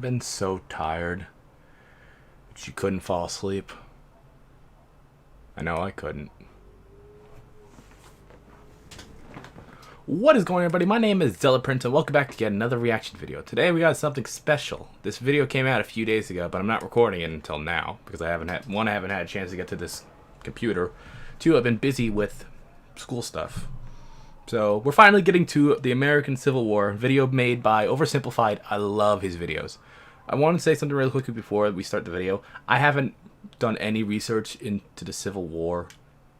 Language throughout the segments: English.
been so tired that you couldn't fall asleep? I know I couldn't. What is going on, everybody? My name is ZealetPrince and welcome back to yet another reaction video. Today we got something special. This video came out a few days ago, but I'm not recording it until now because I haven't had a chance to get to this computer. Two, I've been busy with school stuff. So we're finally getting to the American Civil War, video made by OverSimplified. I love his videos. I want to say something really quickly before we start the video. I haven't done any research into the Civil War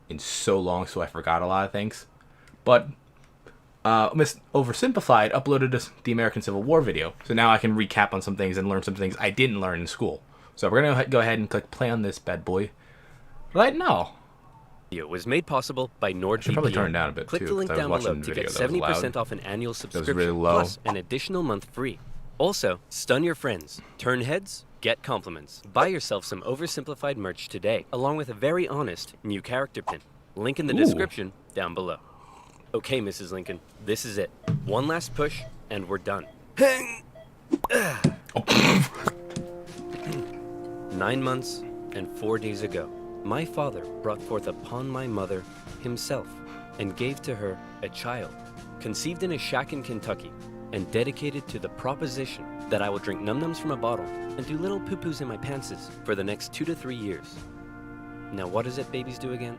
in so long, so I forgot a lot of things. But Miss OverSimplified uploaded the American Civil War video, so now I can recap on some things and learn some things I didn't learn in school. So we're gonna go ahead and click play on this bad boy right now. It was made possible by NordVPN. I should probably turn it down a bit. Click too, the link down below to get 70% off an annual subscription, really low. plus an additional month free. Also, stun your friends, turn heads, get compliments. Buy yourself some OverSimplified merch today, along with a very honest new character pin. Link in the description down below. Okay, Mrs. Lincoln, this is it. One last push, and we're done. 9 months and 4 days ago, my father brought forth upon my mother himself and gave to her a child, conceived in a shack in Kentucky and dedicated to the proposition that I will drink num-nums from a bottle and do little poo-poos in my pantses for the next 2 to 3 years. Now what is it babies do again?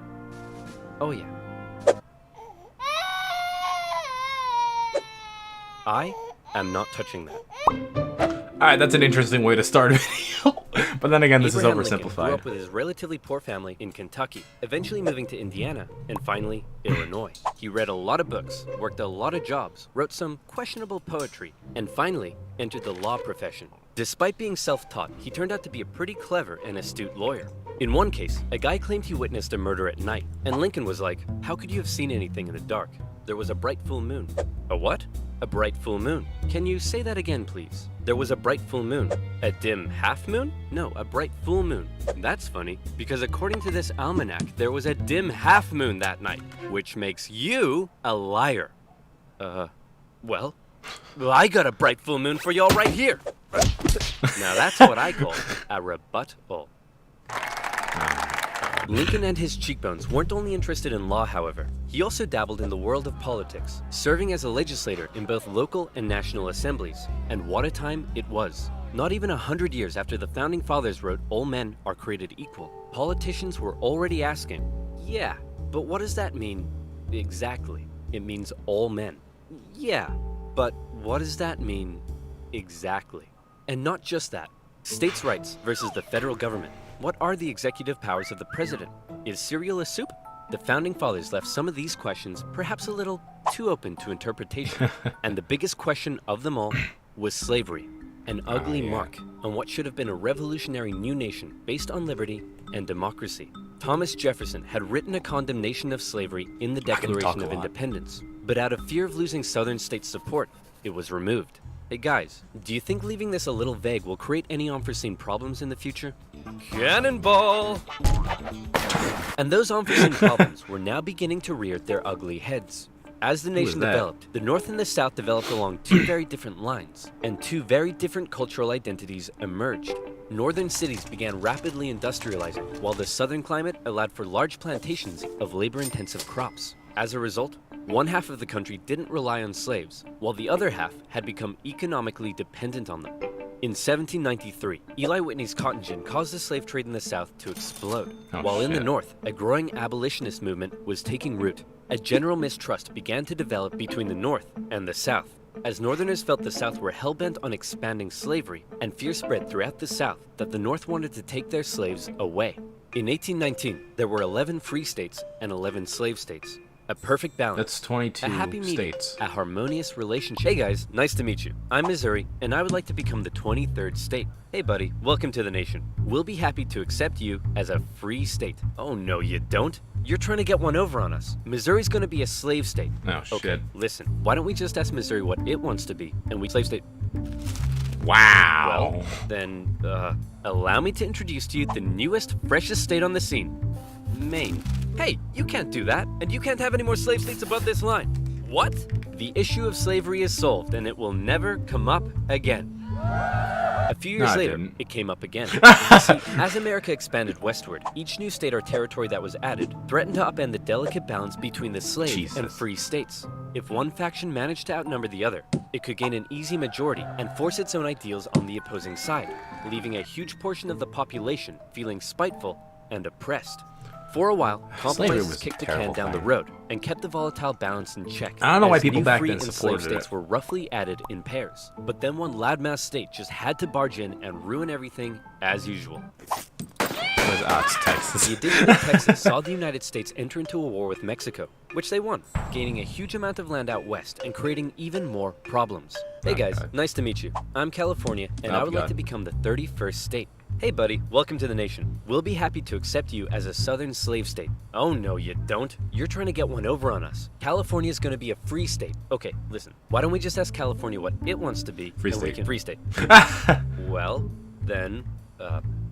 Oh yeah. I am not touching that. Alright, that's an interesting way to start a video. But then again, this Abraham is Lincoln oversimplified. grew up with his relatively poor family in Kentucky, eventually moving to Indiana, and finally, Illinois. He read a lot of books, worked a lot of jobs, wrote some questionable poetry, and finally entered the law profession. Despite being self-taught, he turned out to be a pretty clever and astute lawyer. In one case, a guy claimed he witnessed a murder at night, and Lincoln was like, "How could you have seen anything in the dark? There was a bright full moon." A what? A bright full moon. Can you say that again, please? There was a bright full moon. A dim half moon? No, a bright full moon. That's funny, because according to this almanac, there was a dim half moon that night, which makes you a liar. Well, I got a bright full moon for y'all right here. Now that's what I call a rebuttal. Lincoln and his cheekbones weren't only interested in law, however. He also dabbled in the world of politics, serving as a legislator in both local and national assemblies. And what a time it was. Not even 100 years after the Founding Fathers wrote, "All men are created equal," politicians were already asking, "Yeah, but what does that mean exactly?" It means all men. Yeah, but what does that mean exactly? And not just that. States' rights versus the federal government. What are the executive powers of the president? Is cereal a soup? The Founding Fathers left some of these questions perhaps a little too open to interpretation. And the biggest question of them all was slavery, an ugly mark on what should have been a revolutionary new nation based on liberty and democracy. Thomas Jefferson had written a condemnation of slavery in the Declaration of Independence, but out of fear of losing Southern states' support, it was removed. Hey guys, do you think leaving this a little vague will create any unforeseen problems in the future? Cannonball! And those unforeseen problems were now beginning to rear their ugly heads. As the nation developed, the North and the South developed along two very different lines, and two very different cultural identities emerged. Northern cities began rapidly industrializing, while the southern climate allowed for large plantations of labor-intensive crops. As a result, one half of the country didn't rely on slaves, while the other half had become economically dependent on them. In 1793, Eli Whitney's cotton gin caused the slave trade in the South to explode, while in the North, a growing abolitionist movement was taking root. A general mistrust began to develop between the North and the South, as Northerners felt the South were hell-bent on expanding slavery, and fear spread throughout the South that the North wanted to take their slaves away. In 1819, there were 11 free states and 11 slave states. A perfect balance. That's 22 a happy medium, states. A harmonious relationship. Hey guys, nice to meet you. I'm Missouri, and I would like to become the 23rd state. Hey buddy, welcome to the nation. We'll be happy to accept you as a free state. Oh no, you don't. You're trying to get one over on us. Missouri's gonna be a slave state. Oh shit. Okay, listen, why don't we just ask Missouri what it wants to be, and we slave state. Wow. Well, then, allow me to introduce to you the newest, freshest state on the scene, Maine. Hey, you can't do that, and you can't have any more slave states above this line. What? The issue of slavery is solved, and it will never come up again. A few No, years it later, didn't. it came up again. You see, as America expanded westward, each new state or territory that was added threatened to upend the delicate balance between the slave and Jesus. free states. If one faction managed to outnumber the other, it could gain an easy majority and force its own ideals on the opposing side, leaving a huge portion of the population feeling spiteful and oppressed. For a while, compromises was a kicked the can terrible down the thing. road and kept the volatile balance in check. I don't know why as people new back free then and slave supported states it. were roughly added in pairs. But then one loudmouth state just had to barge in and ruin everything as usual. It's Texas. The addition of Texas saw the United States enter into a war with Mexico, which they won, gaining a huge amount of land out west and creating even more problems. Hey guys, God. nice to meet you. I'm California, and Oh, I would like God. to become the 31st state. Hey buddy, welcome to the nation. We'll be happy to accept you as a southern slave state. Oh no, you don't. You're trying to get one over on us. California's gonna be a free state. Okay, listen, why don't we just ask California what it wants to be? Free and we state. can free state. Well, then,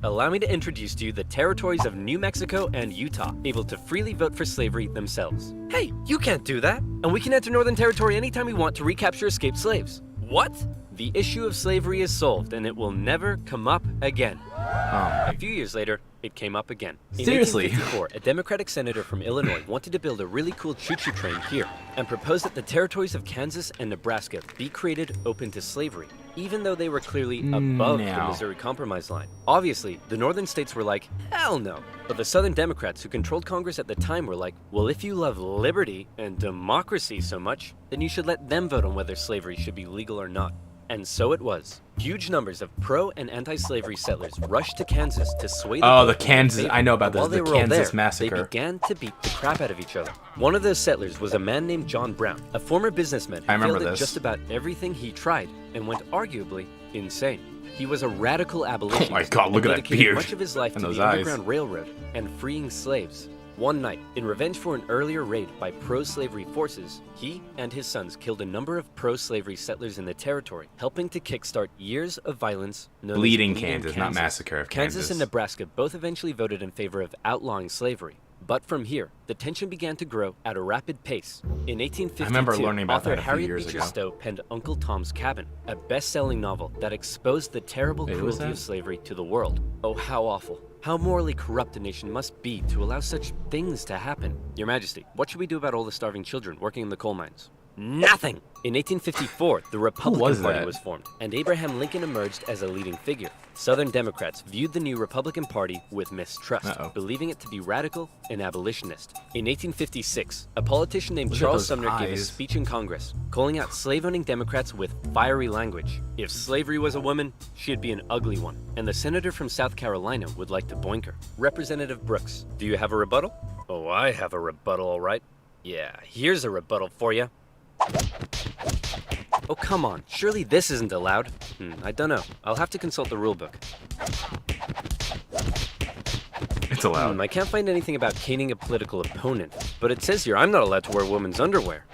allow me to introduce to you the territories of New Mexico and Utah, able to freely vote for slavery themselves. Hey, you can't do that! And we can enter Northern Territory anytime we want to recapture escaped slaves. What? The issue of slavery is solved, and it will never come up again. A few years later, it came up again. In Seriously? 1854, a Democratic senator from Illinois wanted to build a really cool choo-choo train here and proposed that the territories of Kansas and Nebraska be created open to slavery, even though they were clearly above the No. Missouri Compromise line. Obviously, the northern states were like, hell no. But the southern Democrats who controlled Congress at the time were like, well, if you love liberty and democracy so much, then you should let them vote on whether slavery should be legal or not. And so it was. Huge numbers of pro and anti-slavery settlers rushed to Kansas to sway the Oh, vote the in their Kansas. favor. I know about While this. they The were all Kansas there, massacre. They began to beat the crap out of each other. One of those settlers was a man named John Brown, a former businessman who I remember failed at this. just about everything he tried and went arguably insane. He was a radical abolitionist. Oh my God, look and at that dedicated beard much of his life and to those the eyes. Underground Railroad and freeing slaves. One night, in revenge for an earlier raid by pro-slavery forces, he and his sons killed a number of pro-slavery settlers in the territory, helping to kickstart years of violence known as Bleeding Kansas, not Massacre of Kansas Kansas. and Nebraska both eventually voted in favor of outlawing slavery. But from here, the tension began to grow at a rapid pace. In 1852, remember learning about author that a few Harriet years Beecher ago. Stowe penned Uncle Tom's Cabin, a best-selling novel that exposed the terrible Wait, who was cruelty that? of slavery to the world. Oh, how awful. How morally corrupt a nation must be to allow such things to happen. Your Majesty, what should we do about all the starving children working in the coal mines? Nothing! In 1854, the Republican was Party that? was formed, and Abraham Lincoln emerged as a leading figure. Southern Democrats viewed the new Republican Party with mistrust, Uh-oh. believing it to be radical and abolitionist. In 1856, a politician named Look at Charles those Sumner gave a eyes. speech in Congress, calling out slave-owning Democrats with fiery language. If slavery was a woman, she'd be an ugly one, and the senator from South Carolina would like to boink her. Representative Brooks, do you have a rebuttal? Oh, I have a rebuttal, all right. Yeah, here's a rebuttal for you. Oh, come on. Surely this isn't allowed. I don't know. I'll have to consult the rulebook. It's allowed. I can't find anything about caning a political opponent, but it says here I'm not allowed to wear women's underwear.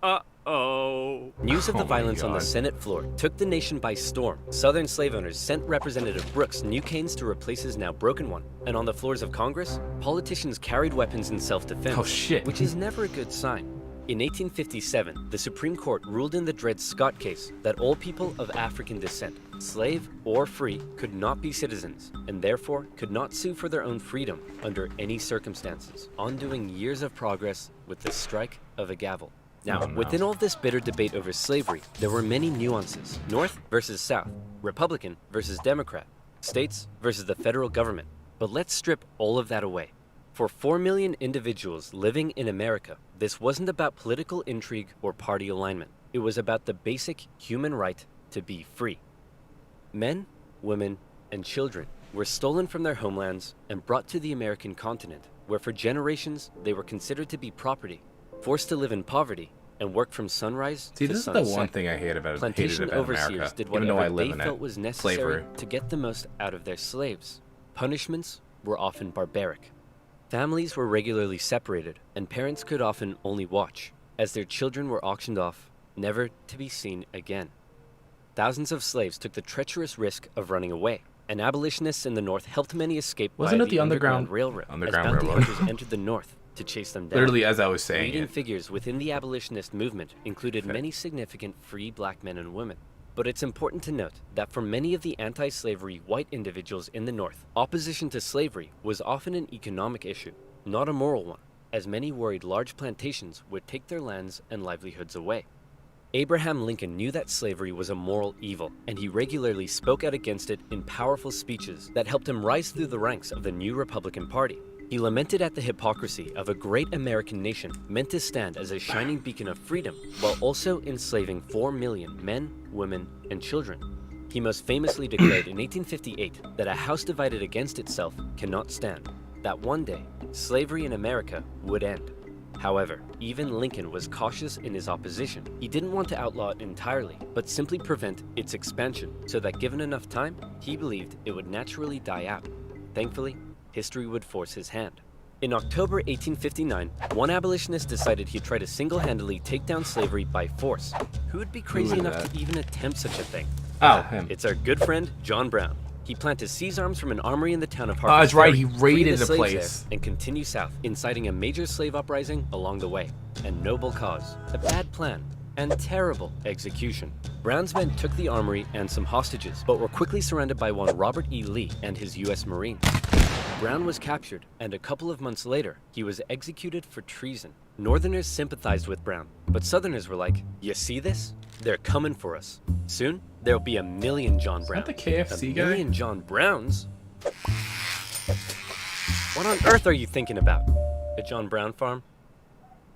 Uh-oh. News of the Oh my violence on the God. Senate floor took the nation by storm. Southern slave owners sent Representative Brooks new canes to replace his now broken one. And on the floors of Congress, politicians carried weapons in self-defense. Oh, shit. Which is never a good sign. In 1857, the Supreme Court ruled in the Dred Scott case that all people of African descent, slave or free, could not be citizens, and therefore could not sue for their own freedom under any circumstances, undoing years of progress with the strike of a gavel. Now, Oh, no. within all this bitter debate over slavery, there were many nuances. North versus South, Republican versus Democrat, states versus the federal government. But let's strip all of that away. For 4 million individuals living in America, this wasn't about political intrigue or party alignment. It was about the basic human right to be free. Men, women, and children were stolen from their homelands and brought to the American continent, where for generations they were considered to be property, forced to live in poverty, and work from sunrise See, to this is sunset. the one thing I hated about Plantation overseers America, did even though I whatever live they in felt it. was necessary Slavery. to get the most out of their slaves. Punishments were often barbaric. Families were regularly separated, and parents could often only watch, as their children were auctioned off, never to be seen again. Thousands of slaves took the treacherous risk of running away, and abolitionists in the North helped many escape Wasn't via it the Underground Railroad, Underground as bounty Railroad? hunters entered the North to chase them down. Literally, as I was saying Leading it. figures within the abolitionist movement included many significant free black men and women. But it's important to note that for many of the anti-slavery white individuals in the North, opposition to slavery was often an economic issue, not a moral one, as many worried large plantations would take their lands and livelihoods away. Abraham Lincoln knew that slavery was a moral evil, and he regularly spoke out against it in powerful speeches that helped him rise through the ranks of the new Republican Party. He lamented at the hypocrisy of a great American nation meant to stand as a shining beacon of freedom, while also enslaving 4 million men, women, and children. He most famously declared in 1858 that a house divided against itself cannot stand, that one day, slavery in America would end. However, even Lincoln was cautious in his opposition. He didn't want to outlaw it entirely, but simply prevent its expansion, so that given enough time, he believed it would naturally die out. Thankfully, history would force his hand. In October 1859, one abolitionist decided he'd try to single-handedly take down slavery by force. Who would be crazy enough to even attempt such a thing? Oh, him. It's our good friend, John Brown. He planned to seize arms from an armory in the town of Harper's Oh, that's right. He Ferry, raided free the slaves place. there, and continue south, inciting a major slave uprising along the way. A noble cause, a bad plan, and terrible execution. Brown's men took the armory and some hostages, but were quickly surrounded by one Robert E. Lee and his U.S. Marines. Brown was captured, and a couple of months later, he was executed for treason. Northerners sympathized with Brown, but Southerners were like, "You see this? They're coming for us. Soon, there'll be a million John Browns." Is that the KFC guy? A million John Browns? What on earth are you thinking about? A John Brown farm?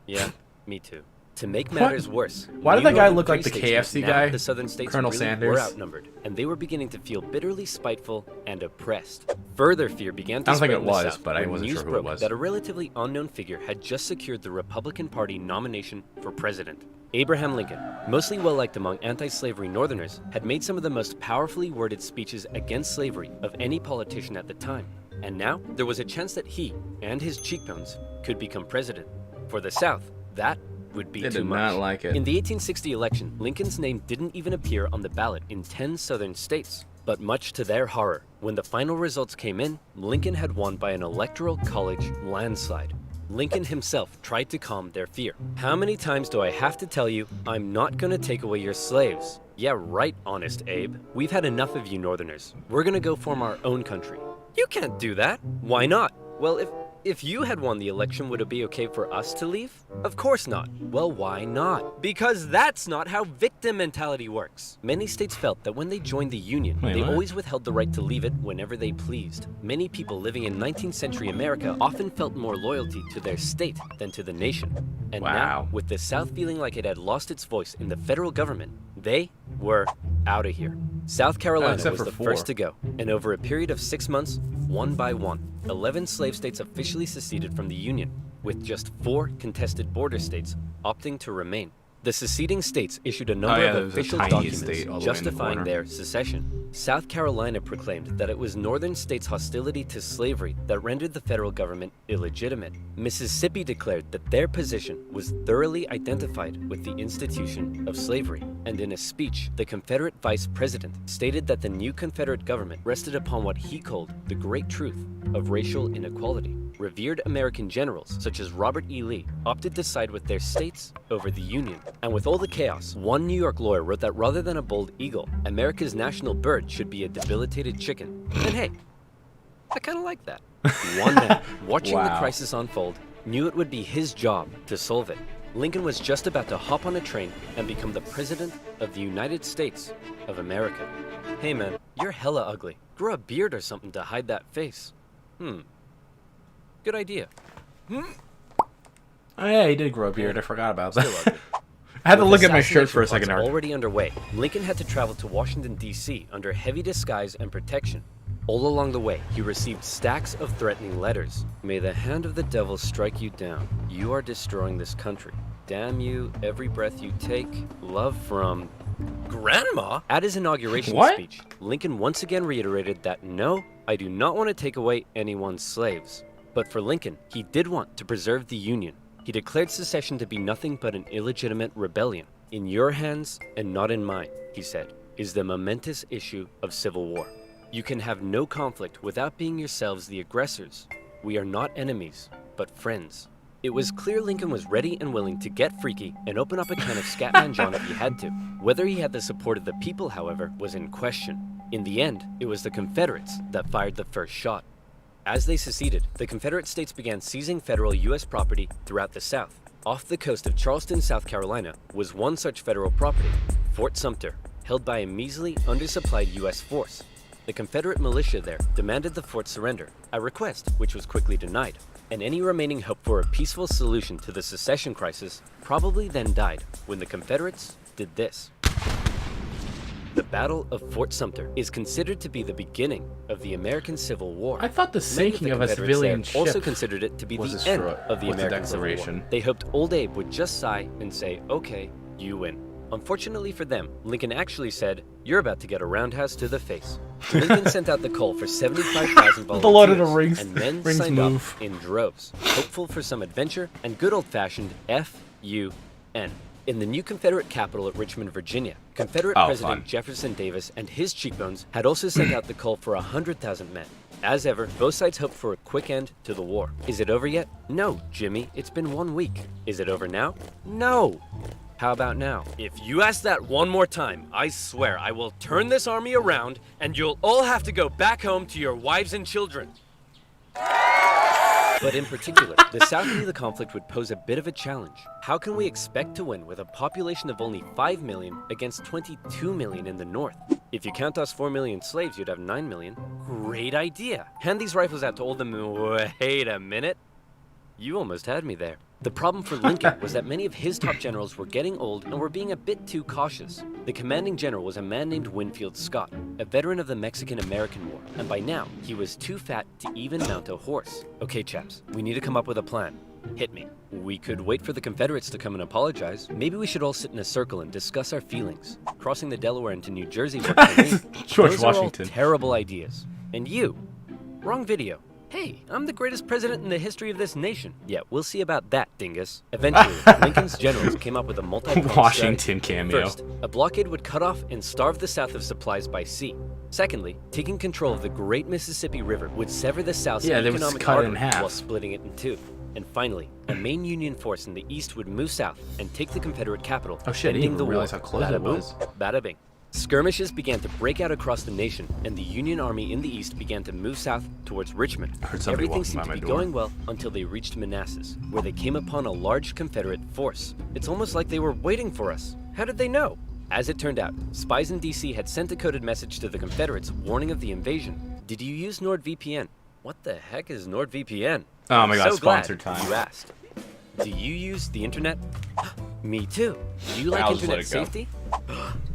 Yeah, me too. To make matters worse, Why did New that guy Northern look like the free states, KFC now guy? The southern states Colonel really Sanders? were outnumbered, and they were beginning to feel bitterly spiteful and oppressed. Further fear began to I don't think spread it in the was, South but I when wasn't news sure who it broke was. that a relatively unknown figure had just secured the Republican Party nomination for president. Abraham Lincoln, mostly well-liked among anti-slavery Northerners, had made some of the most powerfully worded speeches against slavery of any politician at the time. And now, there was a chance that he and his cheekbones could become president. For the South, that would be They too did much. not like it. In the 1860 election, Lincoln's name didn't even appear on the ballot in 10 southern states. But much to their horror, when the final results came in, Lincoln had won by an electoral college landslide. Lincoln himself tried to calm their fear. "How many times do I have to tell you, I'm not gonna take away your slaves?" "Yeah, right, Honest Abe. We've had enough of you Northerners. We're gonna go form our own country." "You can't do that." "Why not?" "Well, if you had won the election, would it be okay for us to leave?" "Of course not." "Well, why not?" "Because that's not how victim mentality works." Many states felt that when they joined the Union, Wait, they what? always withheld the right to leave it whenever they pleased. Many people living in 19th century America often felt more loyalty to their state than to the nation. And Wow. now, with the South feeling like it had lost its voice in the federal government, they were out of here. South Carolina except was for the 4. first to go, and over a period of 6 months, one by one, 11 slave states officially seceded from the Union, with just 4 contested border states opting to remain. The seceding states issued a number yeah, of there was a official tiny documents state all the way in the justifying corner. their secession. South Carolina proclaimed that it was northern states' hostility to slavery that rendered the federal government illegitimate. Mississippi declared that their position was thoroughly identified with the institution of slavery, and in a speech, the Confederate vice president stated that the new Confederate government rested upon what he called the great truth of racial inequality. Revered American generals, such as Robert E. Lee, opted to side with their states over the Union. And with all the chaos, one New York lawyer wrote that rather than a bold eagle, America's national bird should be a debilitated chicken. And hey, I kind of like that. One man, watching the Wow. crisis unfold, knew it would be his job to solve it. Lincoln was just about to hop on a train and become the President of the United States of America. Hey man, you're hella ugly. Grow a beard or something to hide that face. Good idea. Oh yeah, he did grow a beard. I forgot about that. Still ugly. I had to With look at my shirt for a assassination second. plots There. already underway, Lincoln had to travel to Washington, D.C. under heavy disguise and protection. All along the way, he received stacks of threatening letters. "May the hand of the devil strike you down. You are destroying this country. Damn you, every breath you take. Love from Grandma." At his inauguration What? speech, Lincoln once again reiterated that no, I do not want to take away anyone's slaves. But for Lincoln, he did want to preserve the Union. He declared secession to be nothing but an illegitimate rebellion. "In your hands and not in mine," he said, "is the momentous issue of civil war. You can have no conflict without being yourselves the aggressors. We are not enemies, but friends." It was clear Lincoln was ready and willing to get freaky and open up a can of Scatman John if he had to. Whether he had the support of the people, however, was in question. In the end, it was the Confederates that fired the first shot. As they seceded, the Confederate states began seizing federal U.S. property throughout the South. Off the coast of Charleston, South Carolina, was one such federal property, Fort Sumter, held by a measly, undersupplied U.S. force. The Confederate militia there demanded the fort surrender, a request which was quickly denied, and any remaining hope for a peaceful solution to the secession crisis probably then died when the Confederates did this. The Battle of Fort Sumter is considered to be the beginning of the American Civil War. I thought the sinking of a civilian ship also considered it to be the end of the American Civil War. They hoped old Abe would just sigh and say, "Okay, you win." Unfortunately for them, Lincoln actually said, "You're about to get a roundhouse to the face." Lincoln sent out the call for 75,000 volunteers, the Lord of the Rings, and men signed up in droves, hopeful for some adventure and good old-fashioned F-U-N. In the new Confederate capital at Richmond, Virginia, Confederate President Jefferson Davis and his cheekbones had also sent out the call for 100,000 men. As ever, both sides hoped for a quick end to the war. Is it over yet? No, Jimmy, it's been 1 week. Is it over now? No. How about now? If you ask that one more time, I swear I will turn this army around and you'll all have to go back home to your wives and children. But in particular, the South knew the conflict would pose a bit of a challenge. How can we expect to win with a population of only 5 million against 22 million in the North? If you count us 4 million slaves, you'd have 9 million. Great idea. Hand these rifles out to all the men. Wait a minute. You almost had me there. The problem for Lincoln was that many of his top generals were getting old and were being a bit too cautious. The commanding general was a man named Winfield Scott, a veteran of the Mexican-American War, and by now, he was too fat to even mount a horse. Okay, chaps, we need to come up with a plan. Hit me. We could wait for the Confederates to come and apologize. Maybe we should all sit in a circle and discuss our feelings. Crossing the Delaware into New Jersey worked for me. George Those Washington. are all terrible ideas. And you? Wrong video. Hey, I'm the greatest president in the history of this nation. Yeah, we'll see about that, dingus. Eventually, Lincoln's generals came up with a multi-pronged Washington strategy. cameo. First, a blockade would cut off and starve the South of supplies by sea. Secondly, taking control of the great Mississippi River would sever the South's economic artery while splitting it in two. And finally, a main Union force in the East would move south and take the Confederate capital, ending the war. Realize how close it was. Bada bing. Skirmishes began to break out across the nation, and the Union Army in the east began to move south towards Richmond. Everything seemed to be going well until they reached Manassas, where they came upon a large Confederate force. It's almost like they were waiting for us. How did they know? As it turned out, spies in DC had sent a coded message to the Confederates warning of the invasion. Did you use NordVPN? What the heck is NordVPN? Oh my god, so sponsored glad time. you asked. Do you use the internet? Me too. Do you like internet safety?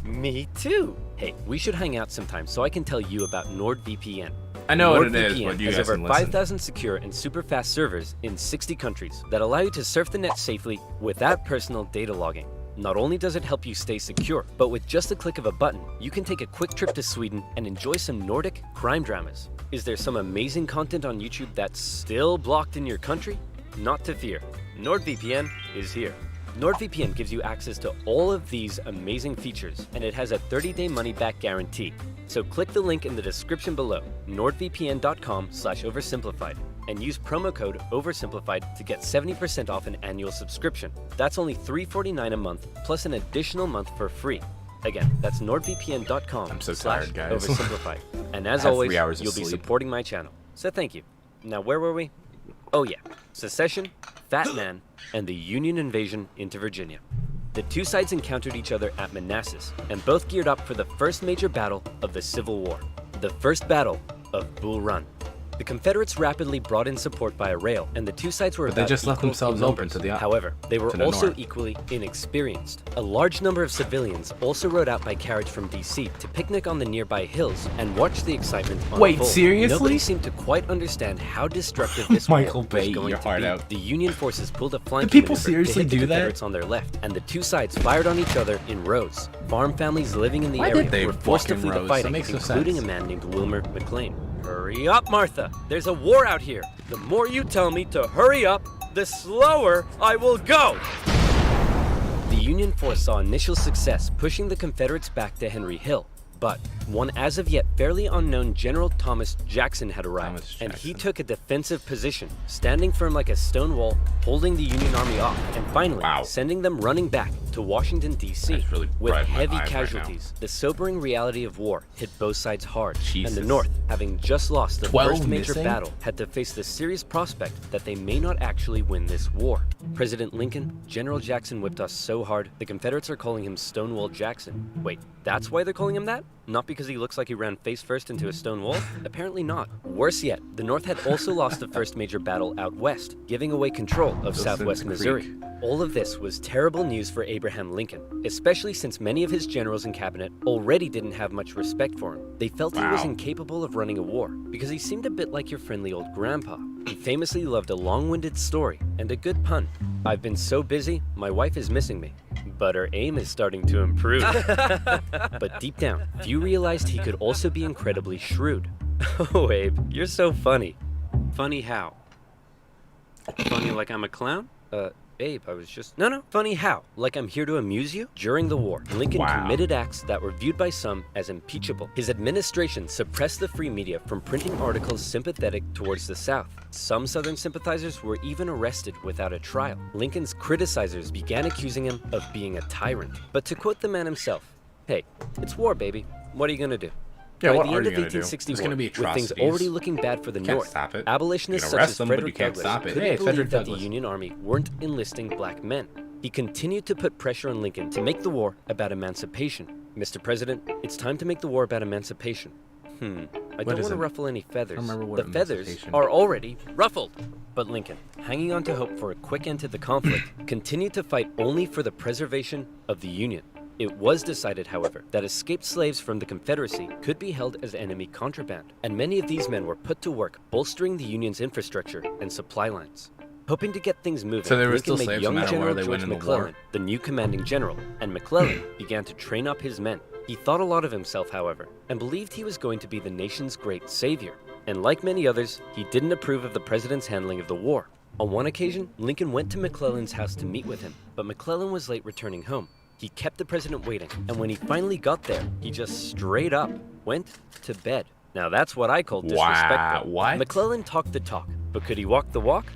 Me too. Hey, we should hang out sometime so I can tell you about NordVPN. I know what it is, but you has guys over can listen. 5,000 secure and super fast servers in 60 countries that allow you to surf the net safely without personal data logging. Not only does it help you stay secure, but with just a click of a button, you can take a quick trip to Sweden and enjoy some Nordic crime dramas. Is there some amazing content on YouTube that's still blocked in your country? Not to fear. NordVPN is here. NordVPN gives you access to all of these amazing features, and it has a 30-day money-back guarantee. So click the link in the description below, nordvpn.com/oversimplified, and use promo code OverSimplified to get 70% off an annual subscription. That's only $3.49 a month, plus an additional month for free. Again, that's nordvpn.com. I'm so tired, guys. Oversimplified. And as always, you'll be sleep. supporting my channel. So thank you. Now, where were we? Oh yeah, secession, Fat Man, and the Union invasion into Virginia. The two sides encountered each other at Manassas, and both geared up for the first major battle of the Civil War, the First Battle of Bull Run. The Confederates rapidly brought in support via rail, and the two sides were they just left themselves open to the However, they were also north. equally inexperienced. A large number of civilians also rode out by carriage from DC to picnic on the nearby hills and watch the excitement unfold. Wait, seriously? Nobody seemed to quite understand how destructive this Michael war Bay, was going your to heart be. out. The Union forces pulled a flanking people maneuver seriously to hit do the that? Confederates on their left, and the two sides fired on each other in rows. Farm families living in the Why area did they were forced to walk in flee the rows? That fighting, makes no including sense. a man named Wilmer McLean. Hurry up, Martha! There's a war out here! The more you tell me to hurry up, the slower I will go! The Union force saw initial success pushing the Confederates back to Henry Hill, But one as of yet fairly unknown General Thomas Jackson had arrived, Thomas and he Jackson. took a defensive position, standing firm like a stone wall, holding the Union Army off, and finally sending them running back to Washington, D.C. That's really with bright in my heavy eyes right casualties. The sobering reality of war hit both sides hard, Jesus. and the North, having just lost the 12 first major missing? battle, had to face the serious prospect that they may not actually win this war. President Lincoln, General Jackson whipped us so hard, the Confederates are calling him Stonewall Jackson. Wait, that's why they're calling him that? Not because he looks like he ran face first into a stone wall? Apparently not. Worse yet, the North had also lost the first major battle out west, giving away control of southwest Missouri. All of this was terrible news for Abraham Lincoln, especially since many of his generals and cabinet already didn't have much respect for him. They felt he was incapable of running a war, because he seemed a bit like your friendly old grandpa. He famously loved a long-winded story and a good pun. I've been so busy, my wife is missing me, but her aim is starting to improve. But deep down, few realized he could also be incredibly shrewd. Oh, Abe, you're so funny. Funny how? Funny like I'm a clown? Abe, I was just... No, funny how? Like I'm here to amuse you? During the war, Lincoln committed acts that were viewed by some as impeachable. His administration suppressed the free media from printing articles sympathetic towards the South. Some Southern sympathizers were even arrested without a trial. Lincoln's criticizers began accusing him of being a tyrant. But to quote the man himself, hey, it's war, baby. What are you gonna do? Yeah, By what the are end you of gonna do? 1861, There's gonna be with things atrocities. already looking bad for the Can't North, stop it. abolitionists You can such arrest as them, but you Frederick can't Douglass stop it. couldn't Hey, believe Frederick that Douglass. the Union Army weren't enlisting black men. He continued to put pressure on Lincoln to make the war about emancipation. Mr. President, it's time to make the war about emancipation. I don't want to ruffle any feathers. remember what The feathers emancipation- are already ruffled. But Lincoln, hanging on to hope for a quick end to the conflict, continued to fight only for the preservation of the Union. It was decided, however, that escaped slaves from the Confederacy could be held as enemy contraband, and many of these men were put to work bolstering the Union's infrastructure and supply lines. Hoping to get things moving, So there were Lincoln still made slaves young no matter General where they went George in the war? McClellan the new commanding general, and McClellan began to train up his men. He thought a lot of himself, however, and believed he was going to be the nation's great savior. And like many others, he didn't approve of the president's handling of the war. On one occasion, Lincoln went to McClellan's house to meet with him, but McClellan was late returning home. He kept the president waiting, and when he finally got there, he just straight up went to bed. Now that's what I call disrespectful. What? McClellan talked the talk, but could he walk the walk?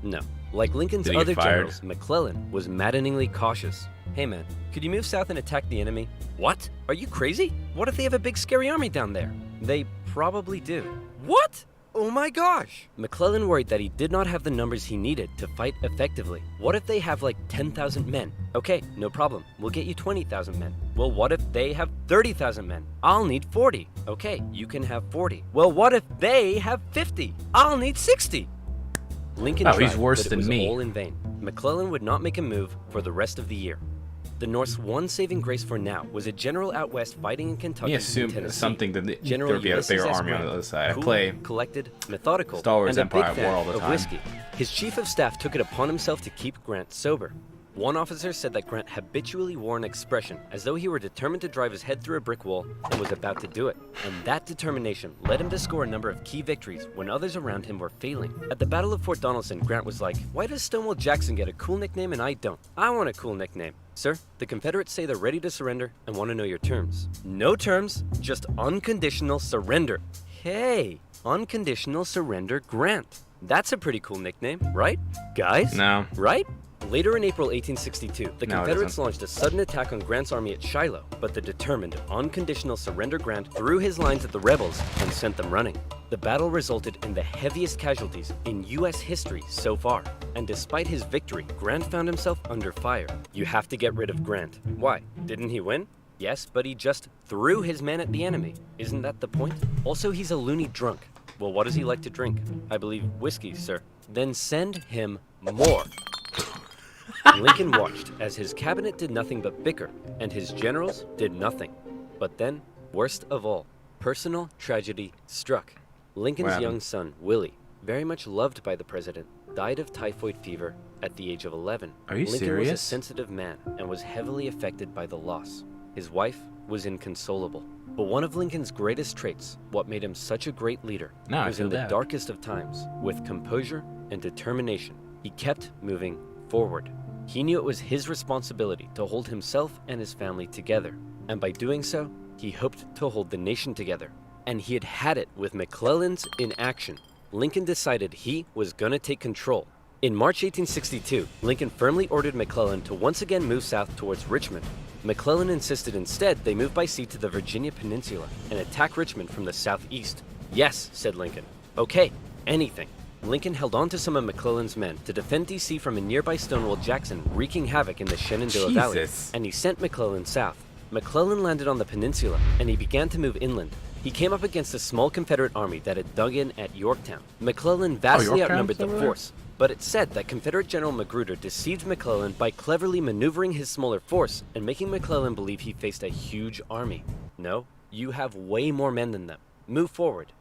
No. Like Lincoln's Did he get other fired? generals, McClellan was maddeningly cautious. Hey man, could you move south and attack the enemy? What? Are you crazy? What if they have a big scary army down there? They probably do. What? Oh my gosh! McClellan worried that he did not have the numbers he needed to fight effectively. What if they have like 10,000 men? Okay, no problem. We'll get you 20,000 men. Well, what if they have 30,000 men? I'll need 40. Okay, you can have 40. Well, what if they have 50? I'll need 60. Lincoln tried, he's worse but it than was me. all in vain. McClellan would not make a move for the rest of the year. The North's one saving grace for now was a general out west fighting in Kentucky Me and assume Tennessee. something that there General would be a Ulysses bigger S. army on Grant, the other side. I cool, play collected, methodical, Star Wars and a Empire big at fan War all the of time. whiskey. His chief of staff took it upon himself to keep Grant sober. One officer said that Grant habitually wore an expression as though he were determined to drive his head through a brick wall and was about to do it. And that determination led him to score a number of key victories when others around him were failing. At the Battle of Fort Donelson, Grant was like, "Why does Stonewall Jackson get a cool nickname and I don't? I want a cool nickname." "Sir, the Confederates say they're ready to surrender and want to know your terms." "No terms, just unconditional surrender." Hey, unconditional surrender Grant. That's a pretty cool nickname, right? Guys? No. Right? Later in April 1862, the No, it Confederates isn't. launched a sudden attack on Grant's army at Shiloh, but the determined, unconditional surrender Grant threw his lines at the rebels and sent them running. The battle resulted in the heaviest casualties in U.S. history so far, and despite his victory, Grant found himself under fire. You have to get rid of Grant. Why? Didn't he win? Yes, but he just threw his men at the enemy. Isn't that the point? Also, he's a loony drunk. Well, what does he like to drink? I believe whiskey, sir. Then send him more. Lincoln watched as his cabinet did nothing but bicker, and his generals did nothing. But then, worst of all, personal tragedy struck. Lincoln's What happened? young son, Willie, very much loved by the president, died of typhoid fever at the age of 11. Are you Lincoln was a serious? sensitive man and was heavily affected by the loss. His wife was inconsolable. But one of Lincoln's greatest traits, what made him such a great leader, No, I was feel in the that. darkest of times, with composure and determination. He kept moving forward. He knew it was his responsibility to hold himself and his family together, and by doing so, he hoped to hold the nation together. And he had had it with McClellan's inaction. Lincoln decided he was gonna take control. In March 1862, Lincoln firmly ordered McClellan to once again move south towards Richmond. McClellan insisted instead they move by sea to the Virginia Peninsula and attack Richmond from the southeast. Yes, said Lincoln. Okay, anything. Lincoln held on to some of McClellan's men to defend D.C. from a nearby Stonewall Jackson wreaking havoc in the Shenandoah Valley, and he sent McClellan south. McClellan landed on the peninsula, and he began to move inland. He came up against a small Confederate army that had dug in at Yorktown. McClellan vastly outnumbered the force, but it's said that Confederate General Magruder deceived McClellan by cleverly maneuvering his smaller force and making McClellan believe he faced a huge army. No, you have way more men than them. Move forward.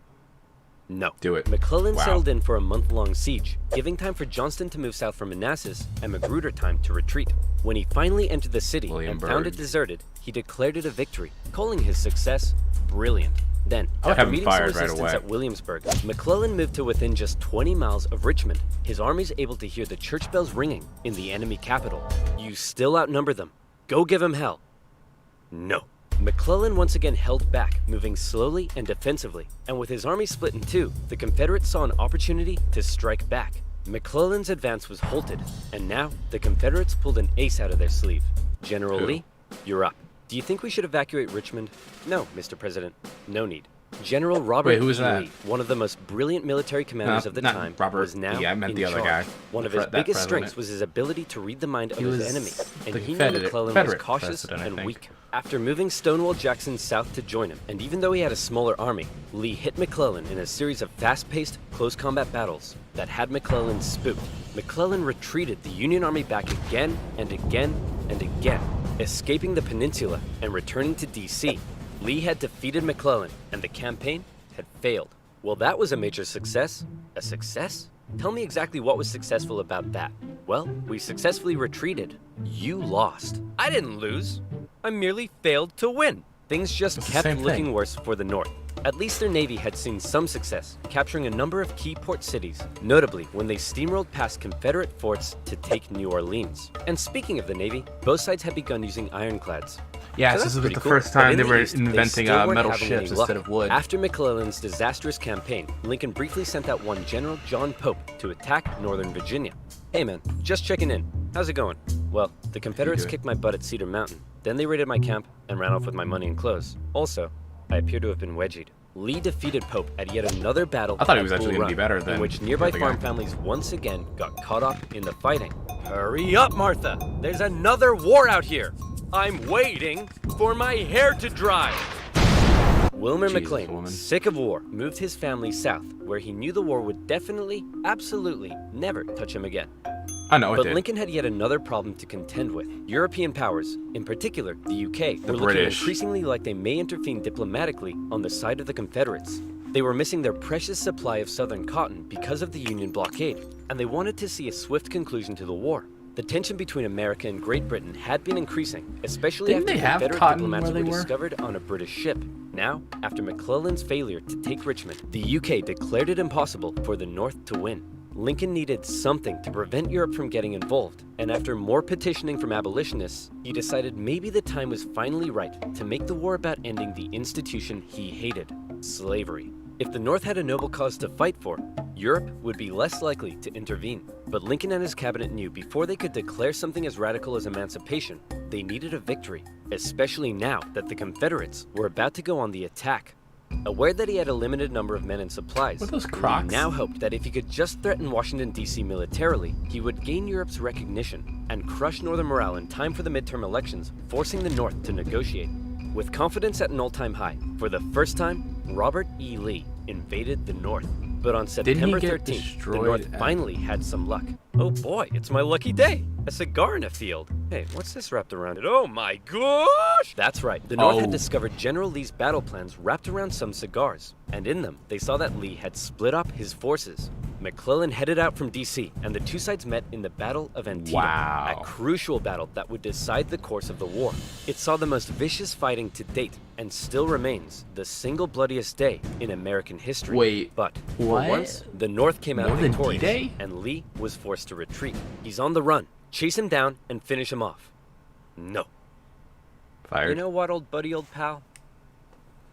No. Do it. McClellan settled in for a month-long siege, giving time for Johnston to move south from Manassas and Magruder time to retreat. When he finally entered the city and found it deserted, he declared it a victory, calling his success brilliant. Then, after meeting some resistance at Williamsburg, McClellan moved to within just 20 miles of Richmond. His army's able to hear the church bells ringing in the enemy capital. You still outnumber them. Go give him hell. No. McClellan once again held back, moving slowly and defensively, and with his army split in two, the Confederates saw an opportunity to strike back. McClellan's advance was halted, and now the Confederates pulled an ace out of their sleeve. General Lee, you're up. Do you think we should evacuate Richmond? No, Mr. President, no need. General Robert E. Lee, one of the most brilliant military commanders of the time, was now in charge. One of his biggest strengths was his ability to read the mind of his enemy, and he knew McClellan was cautious and weak. After moving Stonewall Jackson south to join him, and even though he had a smaller army, Lee hit McClellan in a series of fast-paced, close combat battles that had McClellan spooked. McClellan retreated the Union Army back again and again and again, escaping the peninsula and returning to D.C. Lee had defeated McClellan, and the campaign had failed. Well, that was a major success. A success? Tell me exactly what was successful about that. Well, we successfully retreated. You lost. I didn't lose. I merely failed to win. Things just kept looking worse for the North. At least their navy had seen some success, capturing a number of key port cities, notably when they steamrolled past Confederate forts to take New Orleans. And speaking of the navy, both sides had begun using ironclads. Yeah, so this was the first time they were inventing metal ships instead of wood. After McClellan's disastrous campaign, Lincoln briefly sent out one General John Pope to attack Northern Virginia. Hey man, just checking in. How's it going? Well, the Confederates kicked my butt at Cedar Mountain. Then they raided my camp and ran off with my money and clothes. Also, I appear to have been wedgied. Lee defeated Pope at yet another battle I thought he was actually going to be better than in which nearby farm families once again got caught up in the fighting. Hurry up, Martha! There's another war out here! I'm waiting for my hair to dry! Wilmer McLean, sick of war, moved his family south, where he knew the war would definitely, absolutely, never touch him again. I know it But did. Lincoln had yet another problem to contend with. European powers, in particular the UK, were looking increasingly like they may intervene diplomatically on the side of the Confederates. They were missing their precious supply of southern cotton because of the Union blockade, and they wanted to see a swift conclusion to the war. The tension between America and Great Britain had been increasing, especially after Confederate diplomats were discovered on a British ship. Now, after McClellan's failure to take Richmond, the UK declared it impossible for the North to win. Lincoln needed something to prevent Europe from getting involved, and after more petitioning from abolitionists, he decided maybe the time was finally right to make the war about ending the institution he hated, slavery. If the North had a noble cause to fight for, Europe would be less likely to intervene. But Lincoln and his cabinet knew before they could declare something as radical as emancipation, they needed a victory, especially now that the Confederates were about to go on the attack. Aware that he had a limited number of men and supplies, he now hoped that if he could just threaten Washington, D.C. militarily, he would gain Europe's recognition and crush Northern morale in time for the midterm elections, forcing the North to negotiate. With confidence at an all-time high, for the first time, Robert E. Lee invaded the North. But on September 13th, the North finally had some luck. Oh boy, it's my lucky day! A cigar in a field. Hey, what's this wrapped around it? Oh my gosh! That's right, the North had discovered General Lee's battle plans wrapped around some cigars. And in them, they saw that Lee had split up his forces. McClellan headed out from D.C., and the two sides met in the Battle of Antietam, a crucial battle that would decide the course of the war. It saw the most vicious fighting to date, and still remains the single bloodiest day in American history. But for once, the North came out victorious, and Lee was forced to retreat. He's on the run. Chase him down and finish him off. No. Fired. You know what, old buddy, old pal?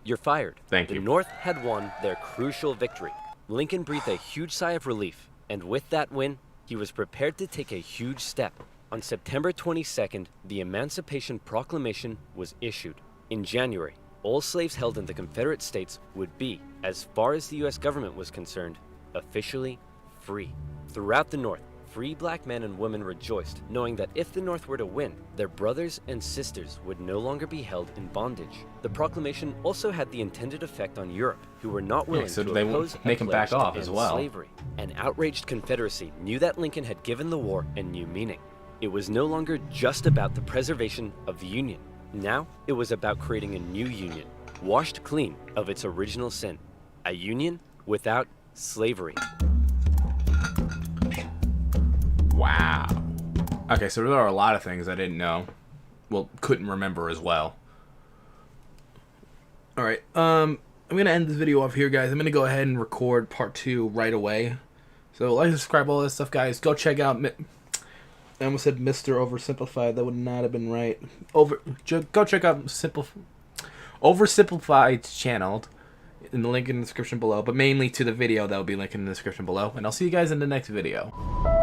You're fired. Thank you. The North had won their crucial victory. Lincoln breathed a huge sigh of relief, and with that win, he was prepared to take a huge step. On September 22nd, the Emancipation Proclamation was issued. In January, all slaves held in the Confederate States would be, as far as the US government was concerned, officially free. Throughout the North, free black men and women rejoiced, knowing that if the North were to win, their brothers and sisters would no longer be held in bondage. The proclamation also had the intended effect on Europe, who were not willing so to they oppose make them back pledge to off as end well. slavery. An outraged Confederacy knew that Lincoln had given the war a new meaning. It was no longer just about the preservation of the Union. Now, it was about creating a new Union, washed clean of its original sin. A Union without slavery. Wow. Okay, so there are a lot of things I didn't know. Well, couldn't remember as well. Alright, I'm going to end this video off here, guys. I'm going to go ahead and record part 2 right away. So, like, subscribe, all this stuff, guys. Go check out... I almost said Mr. Oversimplified. That would not have been right. Go check out OverSimplified's channel in the link in the description below. But mainly to the video that will be linked in the description below. And I'll see you guys in the next video.